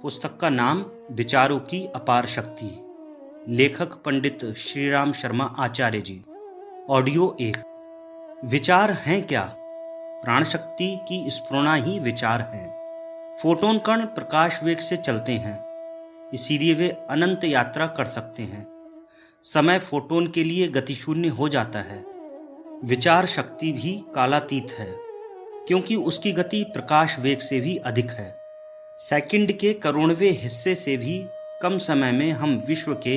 पुस्तक का नाम विचारों की अपार शक्ति। लेखक पंडित श्रीराम शर्मा आचार्य जी। ऑडियो 1। विचार हैं क्या? प्राण शक्ति की स्फुरणा ही विचार है। फोटोन कण प्रकाश वेग से चलते हैं, इसीलिए वे अनंत यात्रा कर सकते हैं। समय फोटोन के लिए गतिशून्य हो जाता है। विचार शक्ति भी कालातीत है, क्योंकि उसकी गति प्रकाश वेग से भी अधिक है। सेकंड के करोड़वें हिस्से से भी कम समय में हम विश्व के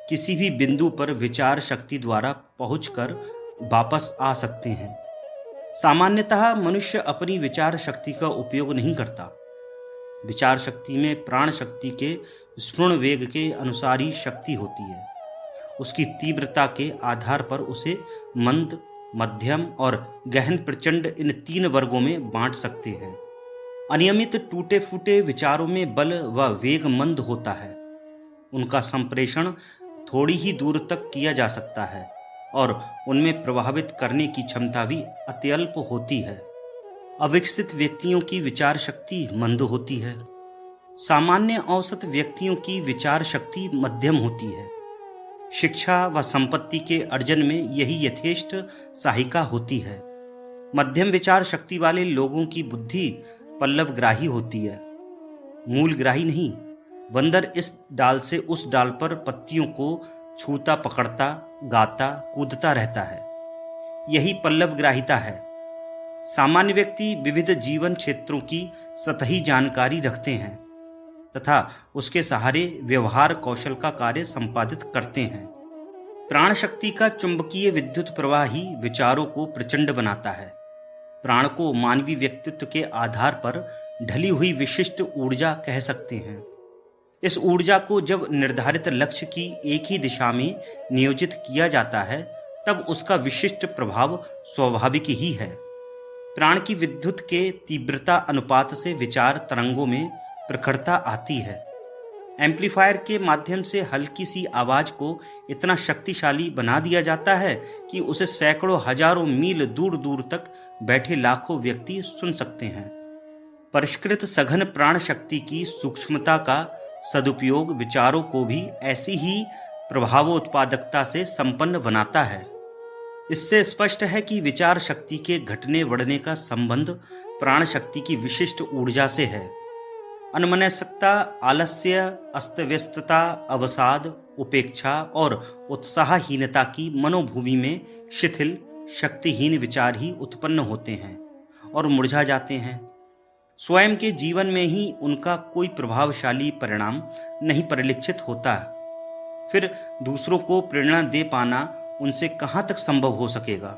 किसी भी बिंदु पर विचार शक्ति द्वारा पहुंचकर वापस आ सकते हैं। सामान्यतः मनुष्य अपनी विचार शक्ति का उपयोग नहीं करता। विचार शक्ति में प्राण शक्ति के स्फुरण वेग के अनुसार ही शक्ति होती है। उसकी तीव्रता के आधार पर उसे मंद, मध्यम और गहन प्रचंड इन 3 वर्गों में बांट सकते हैं। अनियमित टूटे फूटे विचारों में बल व वेग मंद होता है। उनका संप्रेषण थोड़ी ही दूर तक किया जा सकता है और उनमें प्रभावित करने की क्षमता भी अत्यल्प होती है। अविकसित व्यक्तियों की विचार शक्ति मंद होती है। सामान्य औसत व्यक्तियों की विचार शक्ति मध्यम होती है। शिक्षा व संपत्ति के अर्जन में यही यथेष्ट सहायिका होती है। मध्यम विचार शक्ति वाले लोगों की बुद्धि पल्लवग्राही होती है, मूलग्राही नहीं। बंदर इस डाल से उस डाल पर पत्तियों को छूता पकड़ता, गाता, कूदता रहता है। यही पल्लवग्राहिता है। सामान्य व्यक्ति विविध जीवन क्षेत्रों की सतही जानकारी रखते हैं तथा उसके सहारे व्यवहार कौशल का कार्य संपादित करते हैं। प्राण शक्ति का चुंबकीय विद्युत प्रवाह ही विचारों को प्रचंड बनाता है। प्राण को मानवीय व्यक्तित्व के आधार पर ढली हुई विशिष्ट ऊर्जा कह सकते हैं। इस ऊर्जा को जब निर्धारित लक्ष्य की एक ही दिशा में नियोजित किया जाता है, तब उसका विशिष्ट प्रभाव स्वाभाविक ही है। प्राण की विद्युत के तीव्रता अनुपात से विचार तरंगों में प्रखरता आती है। एम्पलीफायर के माध्यम से हल्की सी आवाज को इतना शक्तिशाली बना दिया जाता है कि उसे सैकड़ों हजारों मील दूर दूर तक बैठे लाखों व्यक्ति सुन सकते हैं। परिष्कृत सघन प्राण शक्ति की सूक्ष्मता का सदुपयोग विचारों को भी ऐसी ही प्रभावोत्पादकता से संपन्न बनाता है। इससे स्पष्ट है कि विचार शक्ति के घटने बढ़ने का संबंध प्राण शक्ति की विशिष्ट ऊर्जा से है। अनमनस्कता, आलस्य, अस्तव्यस्तता, अवसाद, उपेक्षा और उत्साहहीनता की मनोभूमि में शिथिल, शक्तिहीन विचार ही उत्पन्न होते हैं और मुरझा जाते हैं। स्वयं के जीवन में ही उनका कोई प्रभावशाली परिणाम नहीं परिलक्षित होता। फिर दूसरों को प्रेरणा दे पाना उनसे कहाँ तक संभव हो सकेगा?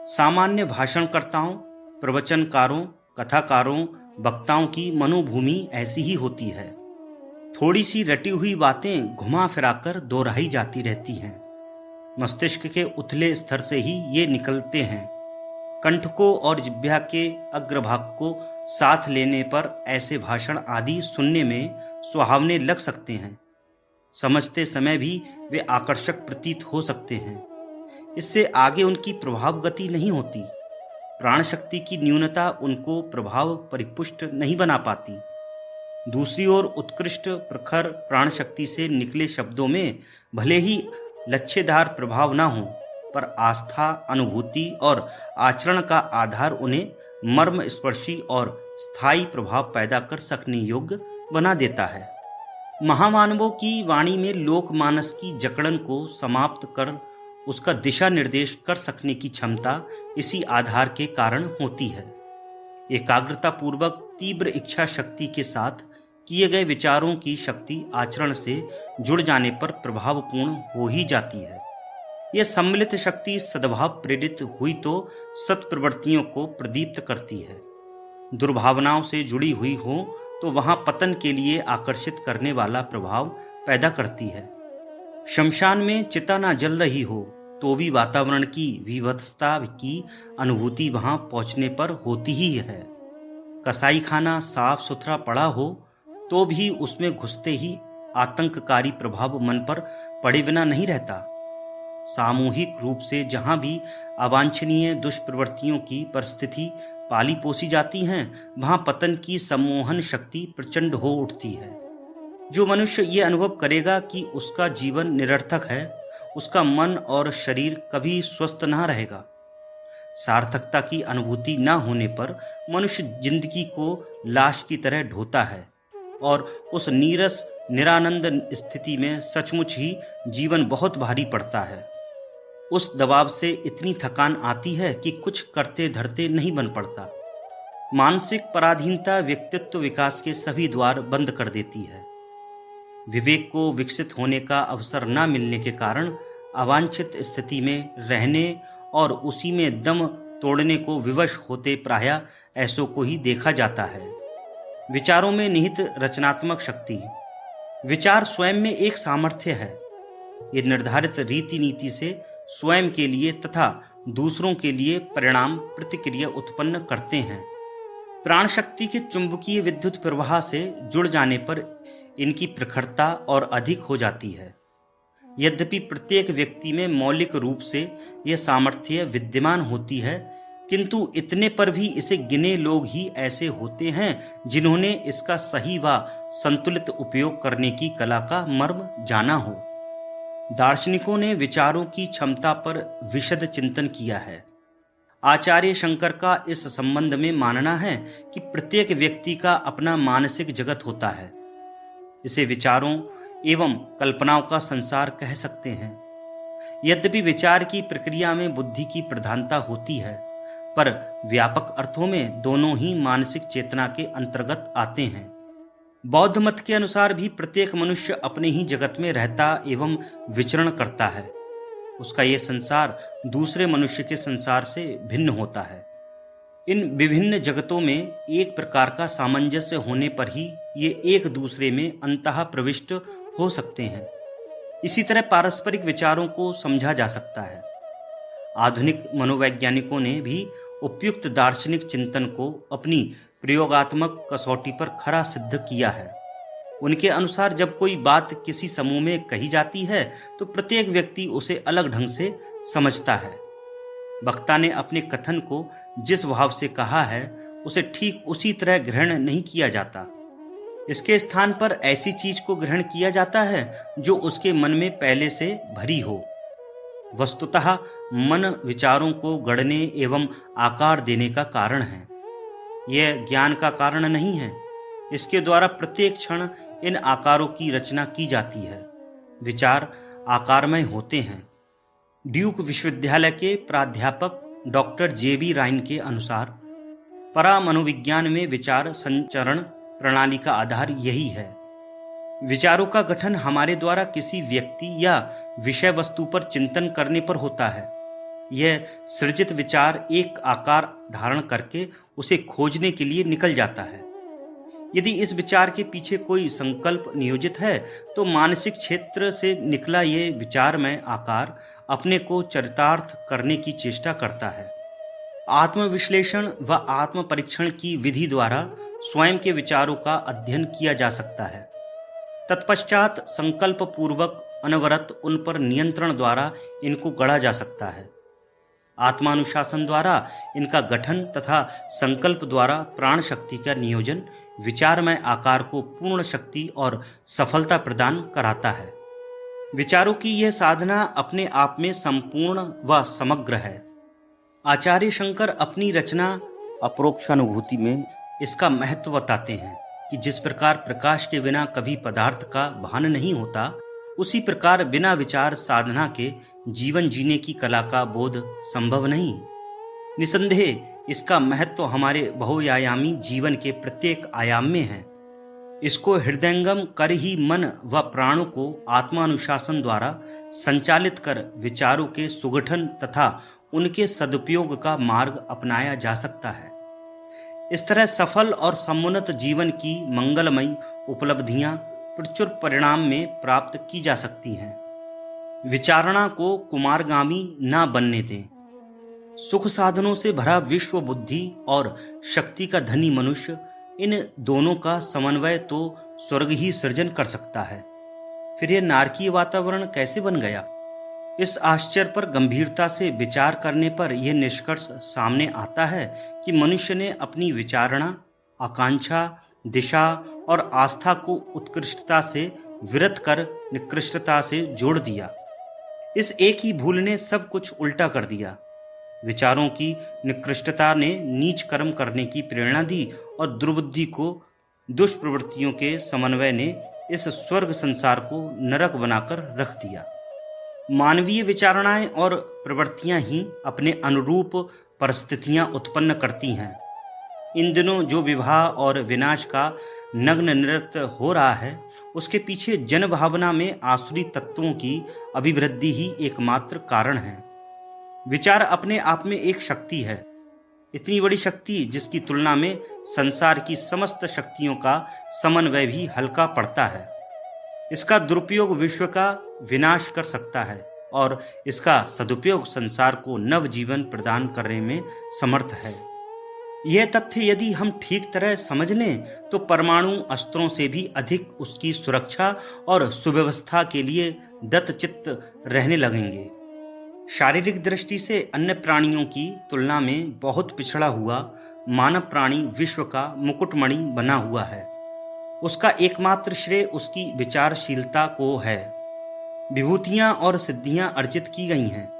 सामान्य भाषणकर्ताओं, प्रवचनकारों, कथाकारों, वक्ताओं की मनोभूमि ऐसी ही होती है। थोड़ी सी रटी हुई बातें घुमा फिराकर दोहराई जाती रहती हैं। मस्तिष्क के उथले स्तर से ही ये निकलते हैं। कंठ को और जिह्वा के अग्रभाग को साथ लेने पर ऐसे भाषण आदि सुनने में सुहावने लग सकते हैं। समझते समय भी वे आकर्षक प्रतीत हो सकते हैं। इससे आगे उनकी प्रभाव गति नहीं होती। प्राण शक्ति की न्यूनता उनको प्रभाव परिपुष्ट नहीं बना पाती। दूसरी ओर उत्कृष्ट प्रखर प्राण शक्ति से निकले शब्दों में भले ही लच्छेदार प्रभाव न हो, पर आस्था, अनुभूति और आचरण का आधार उन्हें मर्म स्पर्शी और स्थायी प्रभाव पैदा कर सकने योग्य बना देता है। महामानवों की वाणी में लोकमानस की जकड़न को समाप्त कर उसका दिशा निर्देश कर सकने की क्षमता इसी आधार के कारण होती है। एकाग्रता पूर्वक तीव्र इच्छा शक्ति के साथ किए गए विचारों की शक्ति आचरण से जुड़ जाने पर प्रभावपूर्ण हो ही जाती है। यह सम्मिलित शक्ति सद्भाव प्रेरित हुई तो सत्प्रवृत्तियों को प्रदीप्त करती है। दुर्भावनाओं से जुड़ी हुई हो तो वहां पतन के लिए आकर्षित करने वाला प्रभाव पैदा करती है। शमशान में चिता ना जल रही हो तो भी वातावरण की विभत्सता की अनुभूति वहां पहुंचने पर होती ही है। कसाई खाना साफ सुथरा पड़ा हो तो भी उसमें घुसते ही आतंककारी प्रभाव मन पर पड़े बिना नहीं रहता। सामूहिक रूप से जहां भी अवांछनीय दुष्प्रवृत्तियों की परिस्थिति पाली पोसी जाती हैं, वहां पतन की सम्मोहन शक्ति प्रचंड हो उठती है। जो मनुष्य ये अनुभव करेगा कि उसका जीवन निरर्थक है, उसका मन और शरीर कभी स्वस्थ ना रहेगा। सार्थकता की अनुभूति न होने पर मनुष्य जिंदगी को लाश की तरह ढोता है और उस नीरस निरानंद स्थिति में सचमुच ही जीवन बहुत भारी पड़ता है। उस दबाव से इतनी थकान आती है कि कुछ करते धरते नहीं बन पड़ता। मानसिक पराधीनता व्यक्तित्व विकास के सभी द्वार बंद कर देती है। विवेक को विकसित होने का अवसर न मिलने के कारण अवांछित स्थिति में रहने और उसी में दम तोड़ने को विवश होते प्रायः ऐसों को ही देखा जाता है। विचारों में निहित रचनात्मक शक्ति। विचार स्वयं में एक सामर्थ्य है। ये निर्धारित रीति नीति से स्वयं के लिए तथा दूसरों के लिए परिणाम प्रतिक्रिया उत्पन्न करते हैं। प्राण शक्ति के चुंबकीय विद्युत प्रवाह से जुड़ जाने पर इनकी प्रखरता और अधिक हो जाती है। यद्यपि प्रत्येक व्यक्ति में मौलिक रूप से यह सामर्थ्य विद्यमान होती है, किंतु इतने पर भी इसे गिने लोग ही ऐसे होते हैं जिन्होंने इसका सही व संतुलित उपयोग करने की कला का मर्म जाना हो। दार्शनिकों ने विचारों की क्षमता पर विशद चिंतन किया है। आचार्य शंकर का इस संबंध में मानना है कि प्रत्येक व्यक्ति का अपना मानसिक जगत होता है। इसे विचारों एवं कल्पनाओं का संसार कह सकते हैं। यद्यपि विचार की प्रक्रिया में बुद्धि की प्रधानता होती है, पर व्यापक अर्थों में दोनों ही मानसिक चेतना के अंतर्गत आते हैं। बौद्ध मत के अनुसार भी प्रत्येक मनुष्य अपने ही जगत में रहता एवं विचरण करता है। उसका ये संसार दूसरे मनुष्य के संसार से भिन्न होता है। इन विभिन्न जगतों में एक प्रकार का सामंजस्य होने पर ही ये एक दूसरे में अंतः प्रविष्ट हो सकते हैं। इसी तरह पारस्परिक विचारों को समझा जा सकता है। आधुनिक मनोवैज्ञानिकों ने भी उपयुक्त दार्शनिक चिंतन को अपनी प्रयोगात्मक कसौटी पर खरा सिद्ध किया है। उनके अनुसार जब कोई बात किसी समूह में कही जाती है तो प्रत्येक व्यक्ति उसे अलग ढंग से समझता है। वक्ता ने अपने कथन को जिस भाव से कहा है उसे ठीक उसी तरह ग्रहण नहीं किया जाता। इसके स्थान पर ऐसी चीज को ग्रहण किया जाता है जो उसके मन में पहले से भरी हो। वस्तुतः मन विचारों को गढ़ने एवं आकार देने का कारण है। यह ज्ञान का कारण नहीं है। इसके द्वारा प्रत्येक क्षण इन आकारों की रचना की जाती है। विचार आकारमय होते हैं। ड्यूक विश्वविद्यालय के प्राध्यापक डॉक्टर जे.बी. राइन के अनुसार परामनोविज्ञान में विचार संचरण प्रणाली का आधार यही है। विचारों का गठन हमारे द्वारा किसी व्यक्ति या विषय वस्तु पर चिंतन करने पर होता है। यह सृजित विचार एक आकार धारण करके उसे खोजने के लिए निकल जाता है। यदि इस विचार के पीछे कोई संकल्प नियोजित है तो मानसिक क्षेत्र से निकला ये विचारमय आकार अपने को चरितार्थ करने की चेष्टा करता है। आत्मविश्लेषण व आत्म परीक्षण की विधि द्वारा स्वयं के विचारों का अध्ययन किया जा सकता है। तत्पश्चात संकल्प पूर्वक अनवरत उन पर नियंत्रण द्वारा इनको गढ़ा जा सकता है। आत्मानुशासन द्वारा इनका गठन तथा संकल्प द्वारा प्राण शक्ति का नियोजन विचारमय आकार को पूर्ण शक्ति और सफलता प्रदान कराता है। विचारों की यह साधना अपने आप में संपूर्ण व समग्र है। आचार्य शंकर अपनी रचना अपरोक्षानुभूति में इसका महत्व बताते हैं कि जिस प्रकार प्रकाश के बिना कभी पदार्थ का भान नहीं होता, उसी प्रकार बिना विचार साधना के जीवन जीने की कला का बोध संभव नहीं। निसंदेह इसका महत्व हमारे बहुआयामी जीवन के प्रत्येक आयाम में है। इसको हृदयंगम कर ही मन व प्राणों को आत्मानुशासन द्वारा संचालित कर विचारों के सुगठन तथा उनके सदुपयोग का मार्ग अपनाया जा सकता है। इस तरह सफल और समुन्नत जीवन की मंगलमयी उपलब्धियां प्रचुर परिणाम में प्राप्त की जा सकती हैं। विचारणा को कुमारगामी न बनने दें। सुख साधनों से भरा विश्व बुद्धि और शक्ति का धनी मनुष्य इन दोनों का समन्वय तो स्वर्ग ही सृजन कर सकता है। फिर यह नारकीय वातावरण कैसे बन गया? इस आश्चर्य पर गंभीरता से विचार करने पर यह निष्कर्ष सामने आता है कि मनुष्य ने अपनी विचारणा, आकांक्षा, दिशा और आस्था को उत्कृष्टता से विरत कर निकृष्टता से जोड़ दिया। इस एक ही भूल ने सब कुछ उल्टा कर दिया। विचारों की निकृष्टता ने नीच कर्म करने की प्रेरणा दी और दुर्बुद्धि को दुष्प्रवृत्तियों के समन्वय ने इस स्वर्ग संसार को नरक बनाकर रख दिया। मानवीय विचारणाएं और प्रवृत्तियां ही अपने अनुरूप परिस्थितियां उत्पन्न करती हैं। इन दिनों जो विवाह और विनाश का नग्न नृत्य हो रहा है, उसके पीछे जनभावना में आसुरी तत्वों की अभिवृद्धि ही एकमात्र कारण है। विचार अपने आप में एक शक्ति है, इतनी बड़ी शक्ति जिसकी तुलना में संसार की समस्त शक्तियों का समन्वय भी हल्का पड़ता है। इसका दुरुपयोग विश्व का विनाश कर सकता है और इसका सदुपयोग संसार को नव जीवन प्रदान करने में समर्थ है। यह तथ्य यदि हम ठीक तरह समझ लें तो परमाणु अस्त्रों से भी अधिक उसकी सुरक्षा और सुव्यवस्था के लिए दत्तचित्त रहने लगेंगे। शारीरिक दृष्टि से अन्य प्राणियों की तुलना में बहुत पिछड़ा हुआ मानव प्राणी विश्व का मुकुटमणि बना हुआ है। उसका एकमात्र श्रेय उसकी विचारशीलता को है। विभूतियां और सिद्धियां अर्जित की गई हैं।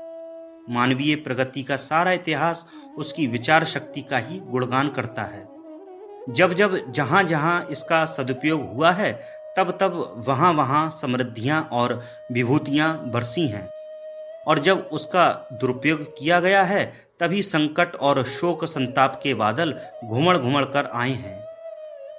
मानवीय प्रगति का सारा इतिहास उसकी विचार शक्ति का ही गुणगान करता है। जब जब जहां जहां इसका सदुपयोग हुआ है, तब तब वहां वहां समृद्धियां और विभूतियां बरसी हैं, और जब उसका दुरुपयोग किया गया है, तभी संकट और शोक संताप के बादल घुमड़ घुमड़ कर आए हैं।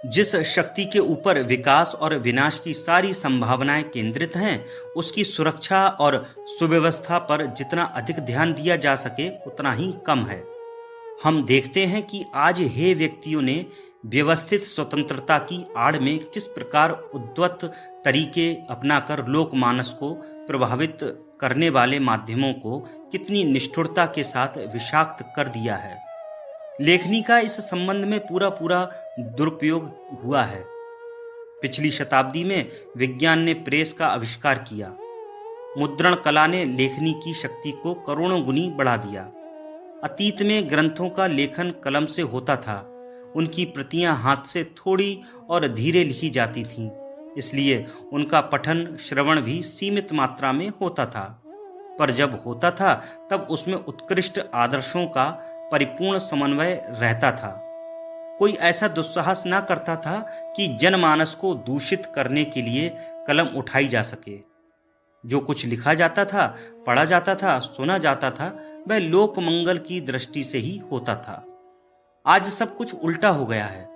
जिस शक्ति के ऊपर विकास और विनाश की सारी संभावनाएं केंद्रित हैं, उसकी सुरक्षा और सुव्यवस्था पर जितना अधिक ध्यान दिया जा सके उतना ही कम है। हम देखते हैं कि आज हे व्यक्तियों ने व्यवस्थित स्वतंत्रता की आड़ में किस प्रकार उद्वत तरीके अपनाकर लोकमानस को प्रभावित करने वाले माध्यमों को कितनी निष्ठुरता के साथ विषाक्त कर दिया है। लेखनी का इस संबंध में पूरा दुरुपयोग हुआ है। पिछली शताब्दी में विज्ञान ने प्रेस का आविष्कार किया। मुद्रण कला ने लेखनी की शक्ति को करोड़ों गुनी बढ़ा दिया। अतीत में ग्रंथों का लेखन कलम से होता था। उनकी प्रतियां हाथ से थोड़ी और धीरे लिखी जाती थीं, इसलिए उनका पठन श्रवण भी सीमित मात्रा में होता था। पर जब होता था तब उसमें उत्कृष्ट आदर्शों का परिपूर्ण समन्वय रहता था। कोई ऐसा दुस्साहस ना करता था कि जनमानस को दूषित करने के लिए कलम उठाई जा सके। जो कुछ लिखा जाता था, पढ़ा जाता था, सुना जाता था, वह लोक मंगल की दृष्टि से ही होता था। आज सब कुछ उल्टा हो गया है।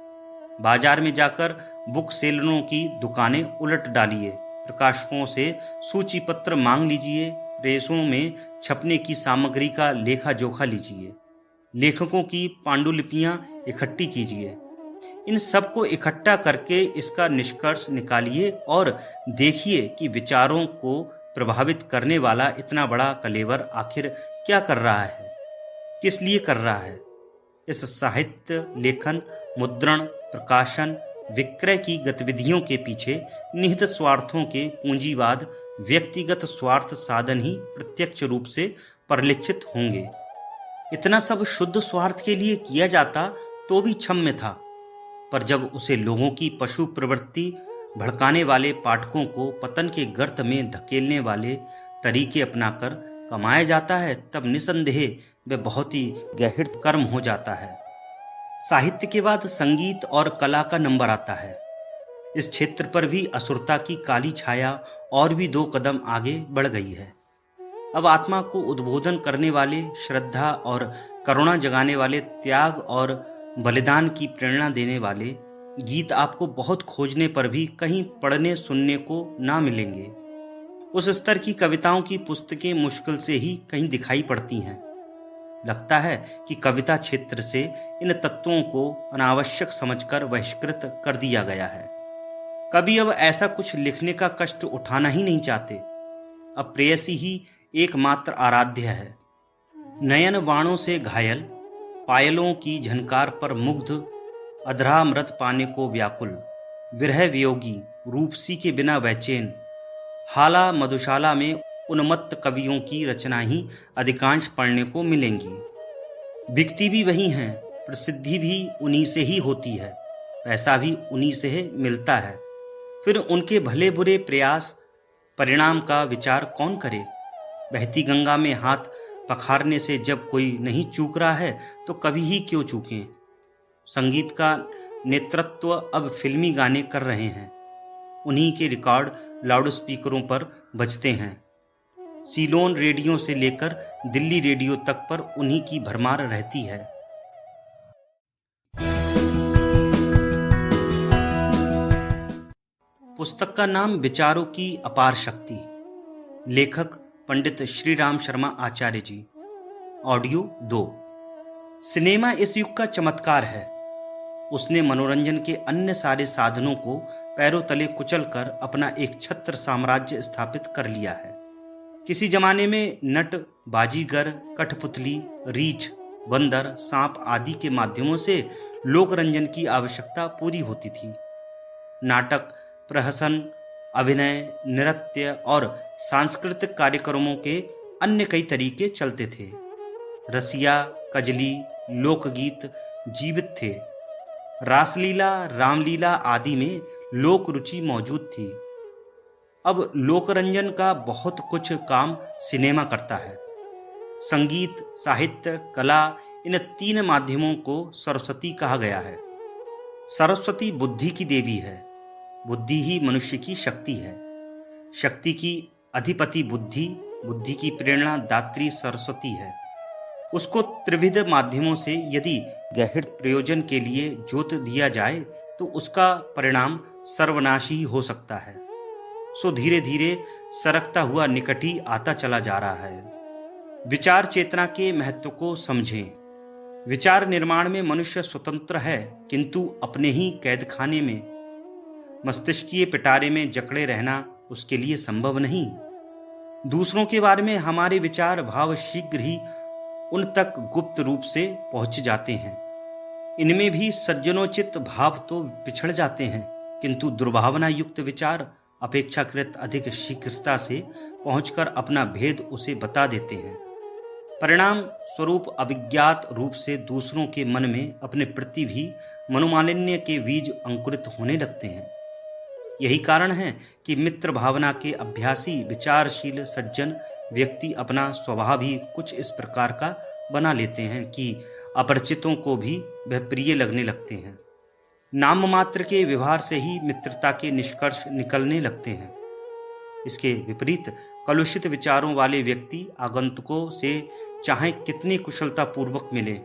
बाजार में जाकर बुक सेलरों की दुकानें उलट डालिए, प्रकाशकों से सूची पत्र मांग लीजिए, प्रेसों में छपने की सामग्री का लेखा जोखा लीजिए, लेखकों की पांडुलिपियां इकट्ठी कीजिए। इन सब को इकट्ठा करके इसका निष्कर्ष निकालिए और देखिए कि विचारों को प्रभावित करने वाला इतना बड़ा कलेवर आखिर क्या कर रहा है, किस लिए कर रहा है। इस साहित्य, लेखन, मुद्रण, प्रकाशन, विक्रय की गतिविधियों के पीछे निहित स्वार्थों के पूंजीवाद, व्यक्तिगत स्वार्थ साधन ही प्रत्यक्ष रूप से परिलक्षित होंगे। इतना सब शुद्ध स्वार्थ के लिए किया जाता तो भी क्षम्य था, पर जब उसे लोगों की पशु प्रवृत्ति भड़काने वाले पाठकों को पतन के गर्त में धकेलने वाले तरीके अपनाकर कमाया जाता है, तब निसंदेह वह बहुत ही गहन कर्म हो जाता है। साहित्य के बाद संगीत और कला का नंबर आता है। इस क्षेत्र पर भी असुरता की काली छाया और भी 2 कदम आगे बढ़ गई है। अब आत्मा को उद्बोधन करने वाले, श्रद्धा और करुणा जगाने वाले, त्याग और बलिदान की प्रेरणा देने वाले गीत आपको बहुत खोजने पर भी कहीं पढ़ने सुनने को ना मिलेंगे। उस स्तर की कविताओं की पुस्तकें मुश्किल से ही कहीं दिखाई पड़ती हैं। लगता है कि कविता क्षेत्र से इन तत्वों को अनावश्यक समझकर बहिष्कृत कर दिया गया है। कभी अब ऐसा कुछ लिखने का कष्ट उठाना ही नहीं चाहते। अब प्रेयसी ही एकमात्र आराध्य है। नयन वाणों से घायल, पायलों की झनकार पर मुग्ध, अधरामृत पाने को व्याकुल, विरह वियोगी, रूपसी के बिना बेचैन, हाला मधुशाला में उन्मत्त कवियों की रचना ही अधिकांश पढ़ने को मिलेंगी। बिकती भी वही हैं, प्रसिद्धि भी उन्हीं से ही होती है। पैसा भी उन्हीं से मिलता है। फिर उनके भले बुरे प्रयास परिणाम का विचार कौन करे? बहती गंगा में हाथ पखारने से जब कोई नहीं चूक रहा है तो कभी ही क्यों चूकें? संगीत का नेतृत्व अब फिल्मी गाने कर रहे हैं। उन्हीं के रिकॉर्ड लाउड स्पीकरों पर बजते हैं। सीलोन रेडियो से लेकर दिल्ली रेडियो तक पर उन्हीं की भरमार रहती है। पुस्तक का नाम विचारों की अपार शक्ति। लेखक पंडित श्रीराम शर्मा आचार्य जी। ऑडियो 2। सिनेमा इस युग का चमत्कार है। उसने मनोरंजन के अन्य सारे साधनों को पैरों तले कुचलकर अपना एक छत्र साम्राज्य स्थापित कर लिया है। किसी जमाने में नट, बाजीगर, कठपुतली, रीछ, बंदर, सांप आदि के माध्यमों से लोक रंजन की आवश्यकता पूरी होती थी। नाटक, प्रहसन, अभिनय, नृत्य और सांस्कृतिक कार्यक्रमों के अन्य कई तरीके चलते थे। रसिया, कजली, लोकगीत जीवित थे। रासलीला, रामलीला आदि में लोक रुचि मौजूद थी। अब लोकरंजन का बहुत कुछ काम सिनेमा करता है। संगीत, साहित्य, कला, इन 3 माध्यमों को सरस्वती कहा गया है। सरस्वती बुद्धि की देवी है। बुद्धि ही मनुष्य की शक्ति है। शक्ति की अधिपति बुद्धि, बुद्धि की प्रेरणा दात्री सरस्वती है। उसको त्रिविध माध्यमों से यदि गहन प्रयोजन के लिए जोत दिया जाए तो उसका परिणाम सर्वनाशी हो सकता है। सो धीरे धीरे सरकता हुआ निकट ही आता चला जा रहा है। विचार चेतना के महत्व को समझें। विचार निर्माण में मनुष्य स्वतंत्र है, किंतु अपने ही कैदखाने में, मस्तिष्कीय पिटारे में जकड़े रहना उसके लिए संभव नहीं। दूसरों के बारे में हमारे विचार भाव शीघ्र ही उन तक गुप्त रूप से पहुंच जाते हैं। इनमें भी सज्जनोचित भाव तो पिछड़ जाते हैं, किंतु दुर्भावना युक्त विचार अपेक्षाकृत अधिक शीघ्रता से पहुंचकर अपना भेद उसे बता देते हैं। परिणाम स्वरूप अभिज्ञात रूप से दूसरों के मन में अपने प्रति भी मनोमालिन्य के बीज अंकुरित होने लगते हैं। यही कारण है कि मित्र भावना के अभ्यासी विचारशील सज्जन व्यक्ति अपना स्वभाव ही कुछ इस प्रकार का बना लेते हैं कि अपरिचितों को भी वह प्रिय लगने लगते हैं। नाम मात्र के व्यवहार से ही मित्रता के निष्कर्ष निकलने लगते हैं। इसके विपरीत कलुषित विचारों वाले व्यक्ति आगंतुकों से चाहे कितनी कुशलता पूर्वक मिले,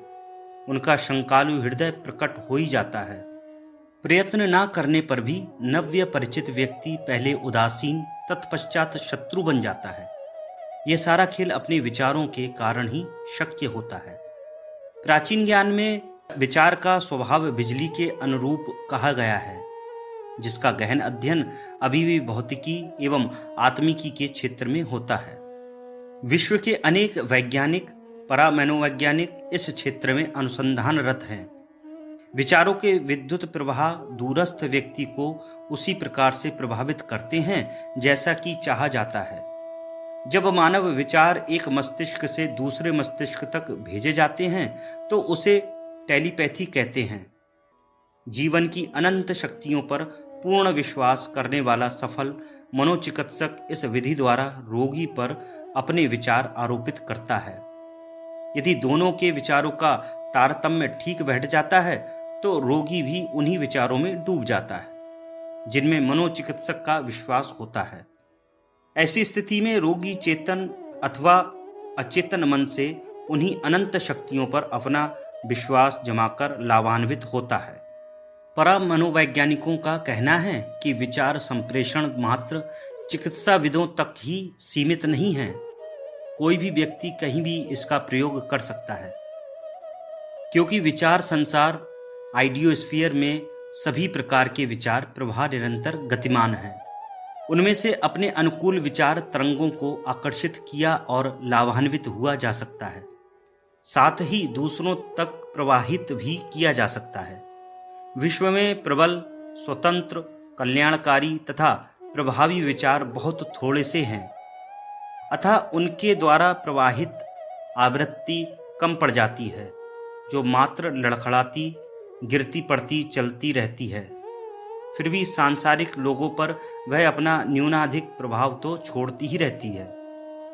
उनका शंकालु हृदय प्रकट हो ही जाता है। प्रयत्न ना करने पर भी नव्य परिचित व्यक्ति पहले उदासीन तत्पश्चात शत्रु बन जाता है। यह सारा खेल अपने विचारों के कारण ही शक्य होता है। प्राचीन ज्ञान में विचार का स्वभाव बिजली के अनुरूप कहा गया है, जिसका गहन अध्ययन अभी भी भौतिकी एवं आत्मिकी के क्षेत्र में होता है। विश्व के अनेक वैज्ञानिक, परामनोवैज्ञानिक इस क्षेत्र में अनुसंधानरत हैं। विचारों के विद्युत प्रवाह दूरस्थ व्यक्ति को उसी प्रकार से प्रभावित करते हैं जैसा कि चाहा जाता है। जब मानव विचार एक मस्तिष्क से दूसरे मस्तिष्क तक भेजे जाते हैं तो उसे टेलीपैथी कहते हैं। जीवन की अनंत शक्तियों पर पूर्ण विश्वास करने वाला सफल मनोचिकित्सक इस विधि द्वारा रोगी पर अपने विचार आरोपित करता है। यदि दोनों के विचारों का तारतम्य ठीक बैठ जाता है तो रोगी भी उन्हीं विचारों में डूब जाता है जिनमें मनोचिकित्सक का विश्वास होता है। ऐसी स्थिति में रोगी चेतन अथवा अचेतन मन से उन्हीं अनंत शक्तियों पर अपना विश्वास जमाकर लाभान्वित होता है। परामनोवैज्ञानिकों का कहना है कि विचार संप्रेषण मात्र चिकित्साविदों तक ही सीमित नहीं है। कोई भी व्यक्ति कहीं भी इसका प्रयोग कर सकता है, क्योंकि विचार संसार आइडियोस्फीयर में सभी प्रकार के विचार प्रवाह निरंतर गतिमान है। उनमें से अपने अनुकूल विचार तरंगों को आकर्षित किया और लाभान्वित हुआ जा सकता है, साथ ही दूसरों तक प्रवाहित भी किया जा सकता है। विश्व में प्रबल, स्वतंत्र, कल्याणकारी तथा प्रभावी विचार बहुत थोड़े से हैं, अतः उनके द्वारा प्रवाहित आवृत्ति कम पड़ जाती है। जो मात्र लड़खड़ाती गिरती पड़ती चलती रहती है। फिर भी सांसारिक लोगों पर वह अपना न्यूनाधिक प्रभाव तो छोड़ती ही रहती है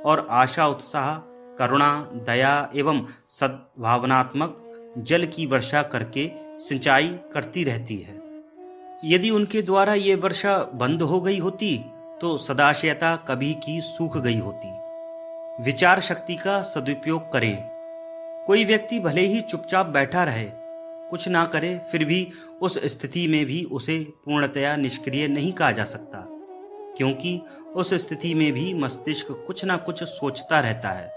और आशा, उत्साह, करुणा, दया एवं सद्भावनात्मक जल की वर्षा करके सिंचाई करती रहती है। यदि उनके द्वारा ये वर्षा बंद हो गई होती तो सदाशयता कभी की सूख गई होती। विचार शक्ति का सदुपयोग करें। कोई व्यक्ति भले ही चुपचाप बैठा रहे, कुछ ना करे, फिर भी उस स्थिति में भी उसे पूर्णतया निष्क्रिय नहीं कहा जा सकता, क्योंकि उस स्थिति में भी मस्तिष्क कुछ ना कुछ सोचता रहता है।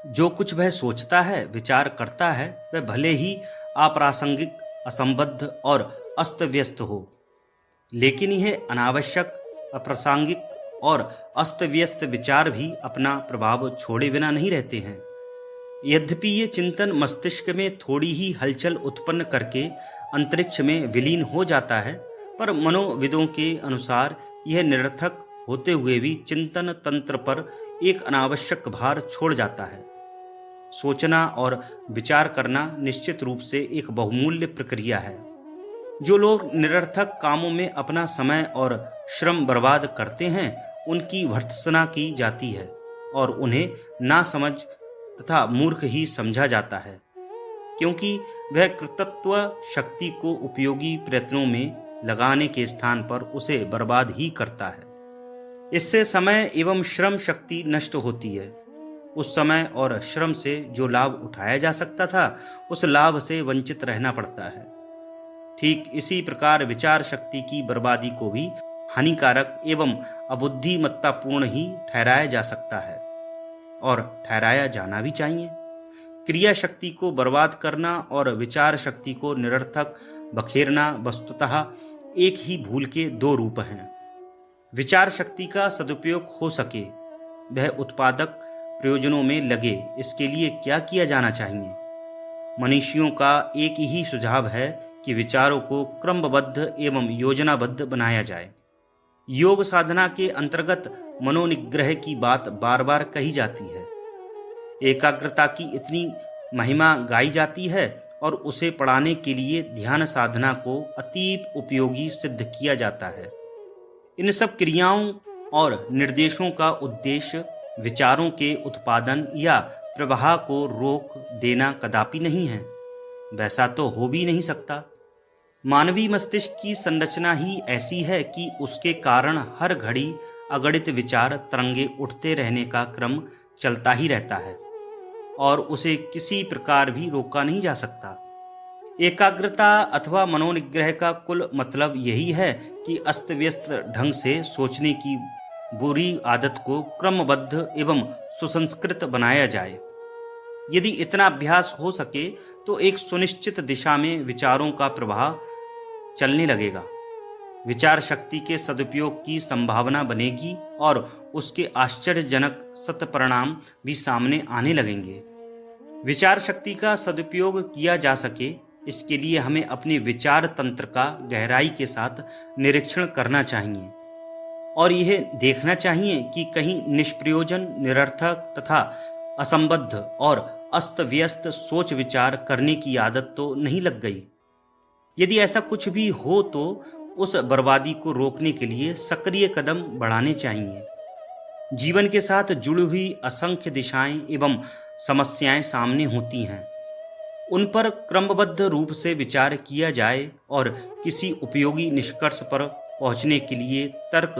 जो कुछ वह सोचता है, विचार करता है, वह भले ही अप्रासंगिक, असंबद्ध और अस्त व्यस्त हो, लेकिन यह अनावश्यक, अप्रासंगिक और अस्त व्यस्त विचार भी अपना प्रभाव छोड़े बिना नहीं रहते हैं। यद्यपि ये चिंतन मस्तिष्क में थोड़ी ही हलचल उत्पन्न करके अंतरिक्ष में विलीन हो जाता है, पर मनोविदों के अनुसार यह निरर्थक होते हुए भी चिंतन तंत्र पर एक अनावश्यक भार छोड़ जाता है। सोचना और विचार करना निश्चित रूप से एक बहुमूल्य प्रक्रिया है। जो लोग निरर्थक कामों में अपना समय और श्रम बर्बाद करते हैं, उनकी भर्त्सना की जाती है और उन्हें नासमझ तथा मूर्ख ही समझा जाता है, क्योंकि वह कृतत्व शक्ति को उपयोगी प्रयत्नों में लगाने के स्थान पर उसे बर्बाद ही करता है। इससे समय एवं श्रम शक्ति नष्ट होती है। उस समय और श्रम से जो लाभ उठाया जा सकता था, उस लाभ से वंचित रहना पड़ता है। ठीक इसी प्रकार विचार शक्ति की बर्बादी को भी हानिकारक एवं अबुद्धिमत्तापूर्ण ही ठहराया जा सकता है और ठहराया जाना भी चाहिए। क्रिया शक्ति को बर्बाद करना और विचार शक्ति को निरर्थक बखेरना वस्तुतः एक ही भूल के दो रूप हैं। विचार शक्ति का सदुपयोग हो सके, वह उत्पादक प्रयोजनों में लगे, इसके लिए क्या किया जाना चाहिए? मनीषियों का एक ही सुझाव है कि विचारों को क्रमबद्ध एवं योजनाबद्ध बनाया जाए। योग साधना के अंतर्गत मनोनिग्रह की बात बार बार कही जाती है। एकाग्रता की इतनी महिमा गाई जाती है और उसे पढ़ाने के लिए ध्यान साधना को अतीव उपयोगी सिद्ध किया जाता है। इन सब क्रियाओं और निर्देशों का उद्देश्य विचारों के उत्पादन या प्रवाह को रोक देना कदापि नहीं है। वैसा तो हो भी नहीं सकता। मानवीय मस्तिष्क की संरचना ही ऐसी है कि उसके कारण हर घड़ी अगणित विचार तरंगे उठते रहने का क्रम चलता ही रहता है और उसे किसी प्रकार भी रोका नहीं जा सकता। एकाग्रता अथवा मनोनिग्रह का कुल मतलब यही है कि अस्त व्यस्त ढंग से सोचने की बुरी आदत को क्रमबद्ध एवं सुसंस्कृत बनाया जाए। यदि इतना अभ्यास हो सके तो एक सुनिश्चित दिशा में विचारों का प्रवाह चलने लगेगा। विचार शक्ति के सदुपयोग की संभावना बनेगी और उसके आश्चर्यजनक सत्परिणाम भी सामने आने लगेंगे। विचार शक्ति का सदुपयोग किया जा सके, इसके लिए हमें अपने विचार तंत्र का गहराई के साथ निरीक्षण करना चाहिए और यह देखना चाहिए कि कहीं निष्प्रयोजन, निरर्थक तथा असंबद्ध और अस्त व्यस्त सोच विचार करने की आदत तो नहीं लग गई। यदि ऐसा कुछ भी हो तो उस बर्बादी को रोकने के लिए सक्रिय कदम बढ़ाने चाहिए। जीवन के साथ जुड़ी हुई असंख्य दिशाएं एवं समस्याएं सामने होती हैं। उन पर क्रमबद्ध रूप से विचार किया जाए और किसी उपयोगी निष्कर्ष पर पहुंचने के लिए तर्क,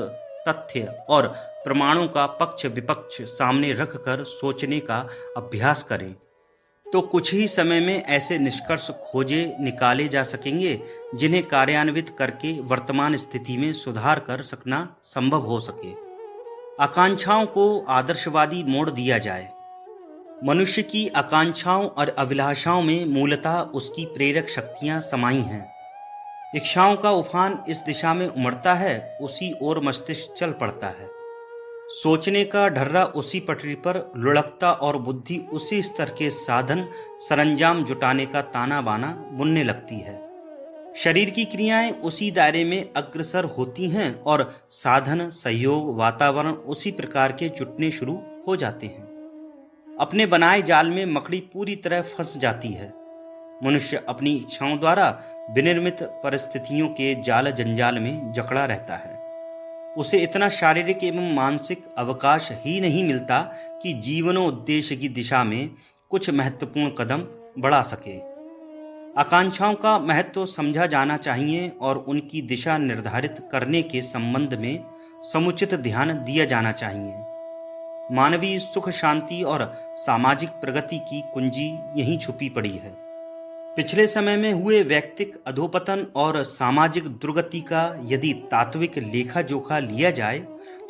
तथ्य और प्रमाणों का पक्ष विपक्ष सामने रखकर सोचने का अभ्यास करें, तो कुछ ही समय में ऐसे निष्कर्ष खोजे निकाले जा सकेंगे जिन्हें कार्यान्वित करके वर्तमान स्थिति में सुधार कर सकना संभव हो सके। आकांक्षाओं को आदर्शवादी मोड़ दिया जाए। मनुष्य की आकांक्षाओं और अभिलाषाओं में मूलतः उसकी प्रेरक शक्तियां समाई हैं। इच्छाओं का उफान इस दिशा में उमड़ता है, उसी ओर मस्तिष्क चल पड़ता है। सोचने का ढर्रा उसी पटरी पर लुढ़कता और बुद्धि उसी स्तर के साधन सरंजाम जुटाने का ताना बाना बुनने लगती है। शरीर की क्रियाएं उसी दायरे में अग्रसर होती हैं और साधन, सहयोग, वातावरण उसी प्रकार के जुटने शुरू हो जाते हैं। अपने बनाए जाल में मकड़ी पूरी तरह फंस जाती है। मनुष्य अपनी इच्छाओं द्वारा विनिर्मित परिस्थितियों के जाल जंजाल में जकड़ा रहता है। उसे इतना शारीरिक एवं मानसिक अवकाश ही नहीं मिलता कि जीवनोद्देश्य की दिशा में कुछ महत्वपूर्ण कदम बढ़ा सके। आकांक्षाओं का महत्व समझा जाना चाहिए और उनकी दिशा निर्धारित करने के संबंध में समुचित ध्यान दिया जाना चाहिए। मानवीय सुख शांति और सामाजिक प्रगति की कुंजी यहीं छुपी पड़ी है। पिछले समय में हुए व्यक्तिक अधोपतन और सामाजिक दुर्गति का यदि तात्विक लेखा जोखा लिया जाए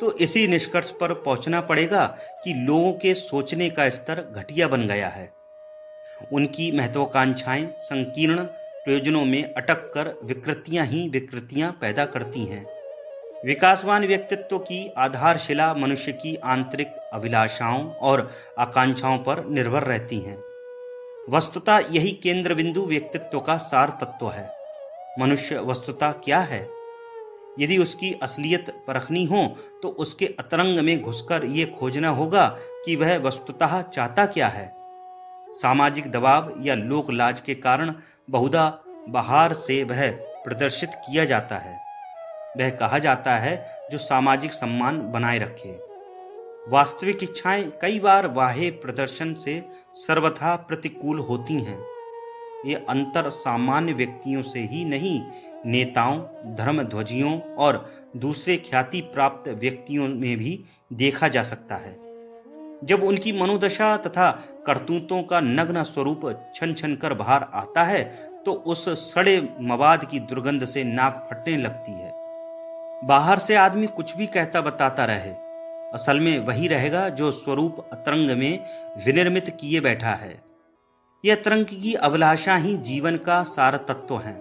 तो इसी निष्कर्ष पर पहुंचना पड़ेगा कि लोगों के सोचने का स्तर घटिया बन गया है। उनकी महत्वाकांक्षाएं संकीर्ण प्रयोजनों में अटक कर विकृतियां ही विकृतियां पैदा करती हैं। विकासवान व्यक्तित्व की आधारशिला मनुष्य की आंतरिक अभिलाषाओं और आकांक्षाओं पर निर्भर रहती हैं। वस्तुतः यही केंद्र बिंदु व्यक्तित्व का सार तत्व है। मनुष्य वस्तुतः क्या है? यदि उसकी असलियत परखनी हो तो उसके अतरंग में घुसकर ये खोजना होगा कि वह वस्तुतः चाहता क्या है। सामाजिक दबाव या लोक लाज के कारण बहुधा बाहर से वह प्रदर्शित किया जाता है। वह कहा जाता है जो सामाजिक सम्मान बनाए रखे। वास्तविक इच्छाएं कई बार बाह्य प्रदर्शन से सर्वथा प्रतिकूल होती हैं। ये अंतर सामान्य व्यक्तियों से ही नहीं, नेताओं, धर्मध्वजियों और दूसरे ख्याति प्राप्त व्यक्तियों में भी देखा जा सकता है। जब उनकी मनोदशा तथा करतूतों का नग्न स्वरूप छन छन कर बाहर आता है तो उस सड़े मवाद की दुर्गंध से नाक फटने लगती है। बाहर से आदमी कुछ भी कहता बताता रहे, असल में वही रहेगा जो स्वरूप अतरंग में विनिर्मित किए बैठा है। यह अतरंग की अभिलाषा ही जीवन का सार तत्व है।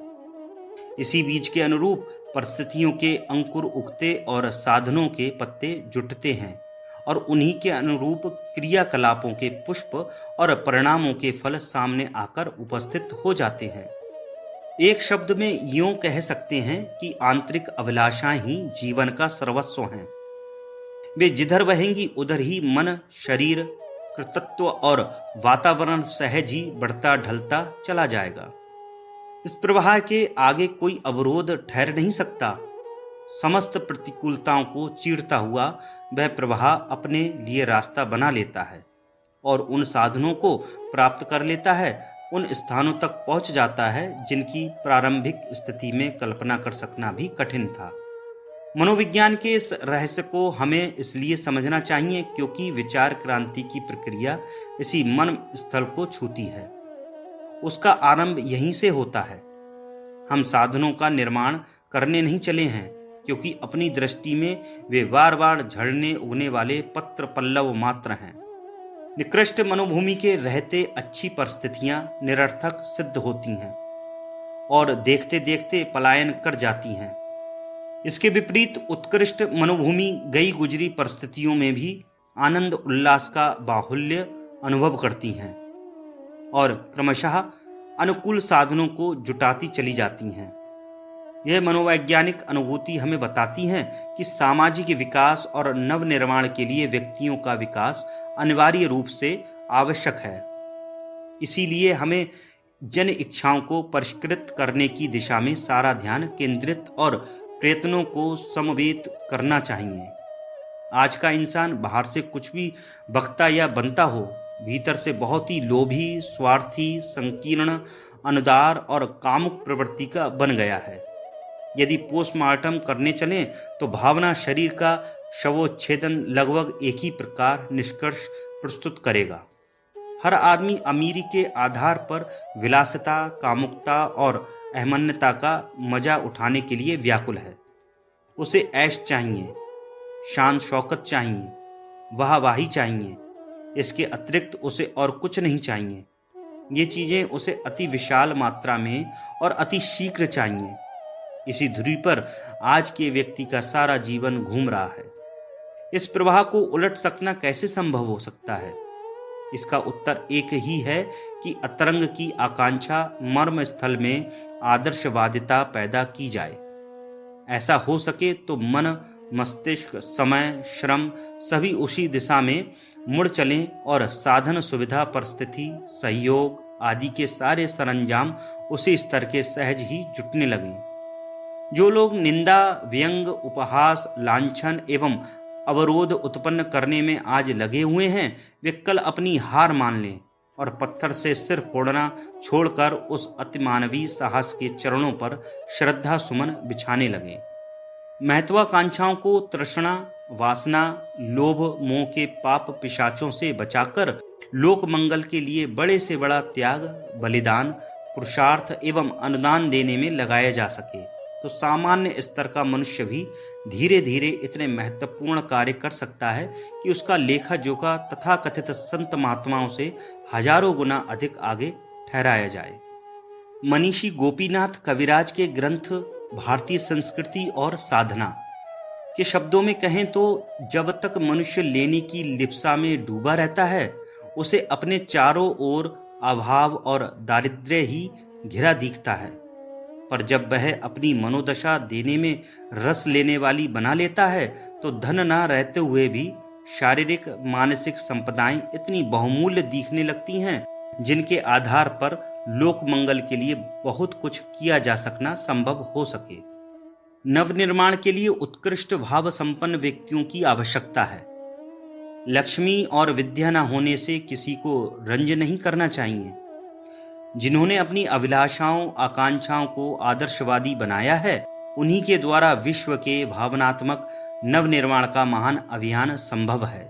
इसी बीज के अनुरूप परिस्थितियों के अंकुर उगते और साधनों के पत्ते जुटते हैं और उन्हीं के अनुरूप क्रियाकलापों के पुष्प और परिणामों के फल सामने आकर उपस्थित हो जाते हैं। एक शब्द में यूं कह सकते हैं कि आंतरिक अभिलाषाएं ही जीवन का सर्वस्व हैं। वे जिधर बहेंगी उधर ही मन, शरीर, कृतत्व और वातावरण सहज ही बढ़ता ढलता चला जाएगा। इस प्रवाह के आगे कोई अवरोध ठहर नहीं सकता। समस्त प्रतिकूलताओं को चीरता हुआ वह प्रवाह अपने लिए रास्ता बना लेता है और उन साधनों को प्राप्त कर लेता है, उन स्थानों तक पहुंच जाता है जिनकी प्रारंभिक स्थिति में कल्पना कर सकना भी कठिन था। मनोविज्ञान के इस रहस्य को हमें इसलिए समझना चाहिए क्योंकि विचार क्रांति की प्रक्रिया इसी मन स्थल को छूती है। उसका आरंभ यहीं से होता है। हम साधनों का निर्माण करने नहीं चले हैं क्योंकि अपनी दृष्टि में वे बार बार झड़ने उगने वाले पत्र पल्लव मात्र हैं। निकृष्ट मनोभूमि के रहते अच्छी परिस्थितियां निरर्थक सिद्ध होती हैं और देखते देखते पलायन कर जाती हैं। इसके विपरीत उत्कृष्ट मनोभूमि गई गुजरी परिस्थितियों में भी आनंद उल्लास का बाहुल्य अनुभव करती हैं और क्रमशः अनुकूल साधनों को जुटाती चली जाती हैं। यह मनोवैज्ञानिक अनुभूति हमें बताती है कि सामाजिक विकास और नवनिर्माण के लिए व्यक्तियों का विकास अनिवार्य रूप से आवश्यक है। इसीलिए हमें जन इच्छाओं को परिष्कृत करने की दिशा में सारा ध्यान केंद्रित और प्रयत्नों को समवेत करना चाहिए। आज का इंसान बाहर से कुछ भी बकता या बनता हो, भीतर से बहुत ही लोभी, स्वार्थी, संकीर्ण, अनुदार और कामुक प्रवृत्ति का बन गया है। यदि पोस्टमार्टम करने चलें तो भावना शरीर का शवोच्छेदन लगभग एक ही प्रकार निष्कर्ष प्रस्तुत करेगा। हर आदमी अमीरी के आधार पर विलासिता, कामुकता और अहमन्यता का मजा उठाने के लिए व्याकुल है। उसे ऐश चाहिए, शान शौकत चाहिए, वाहवाही चाहिए। इसके अतिरिक्त उसे और कुछ नहीं चाहिए। ये चीजें उसे अति विशाल मात्रा में और अति शीघ्र चाहिए। इसी धुरी पर आज के व्यक्ति का सारा जीवन घूम रहा है। इस प्रवाह को उलट सकना कैसे संभव हो सकता है? इसका उत्तर एक ही है कि अतरंग की आकांक्षा मर्म स्थल में आदर्शवादिता पैदा की जाए। ऐसा हो सके तो मन, मस्तिष्क, समय, श्रम सभी उसी दिशा में मुड़ चलें और साधन, सुविधा, परिस्थिति, सहयोग, आदि के सारे सरंजाम उसी स्तर के सहज ही जुटने लगे। जो लोग निंदा, व्यंग, उपहास, लांछन एवं अवरोध उत्पन्न करने में आज लगे हुए हैं, वे कल अपनी हार मान लें और पत्थर से सिर फोड़ना छोड़कर उस अतिमानवीय साहस के चरणों पर श्रद्धा सुमन बिछाने लगे। महत्वाकांक्षाओं को तृष्णा, वासना, लोभ, मोह के पाप पिशाचों से बचाकर लोक मंगल के लिए बड़े से बड़ा त्याग, बलिदान, पुरुषार्थ एवं अनुदान देने में लगाया जा सके, तो सामान्य स्तर का मनुष्य भी धीरे धीरे इतने महत्वपूर्ण कार्य कर सकता है कि उसका लेखा जोखा तथाकथित संत महात्माओं से हजारों गुना अधिक आगे ठहराया जाए। मनीषी गोपीनाथ कविराज के ग्रंथ भारतीय संस्कृति और साधना के शब्दों में कहें तो जब तक मनुष्य लेने की लिप्सा में डूबा रहता है, उसे अपने चारों ओर अभाव और दारिद्र्य ही घिरा दिखता है, पर जब वह अपनी मनोदशा देने में रस लेने वाली बना लेता है, तो धन न रहते हुए भी शारीरिक मानसिक संपदाएं इतनी बहुमूल्य दिखने लगती हैं, जिनके आधार पर लोक मंगल के लिए बहुत कुछ किया जा सकना संभव हो सके। नवनिर्माण के लिए उत्कृष्ट भाव संपन्न व्यक्तियों की आवश्यकता है। लक्ष्मी और विद्या न होने से किसी को रंज नहीं करना चाहिए। जिन्होंने अपनी अभिलाषाओं, आकांक्षाओं को आदर्शवादी बनाया है, उन्हीं के द्वारा विश्व के भावनात्मक नवनिर्माण का महान अभियान संभव है।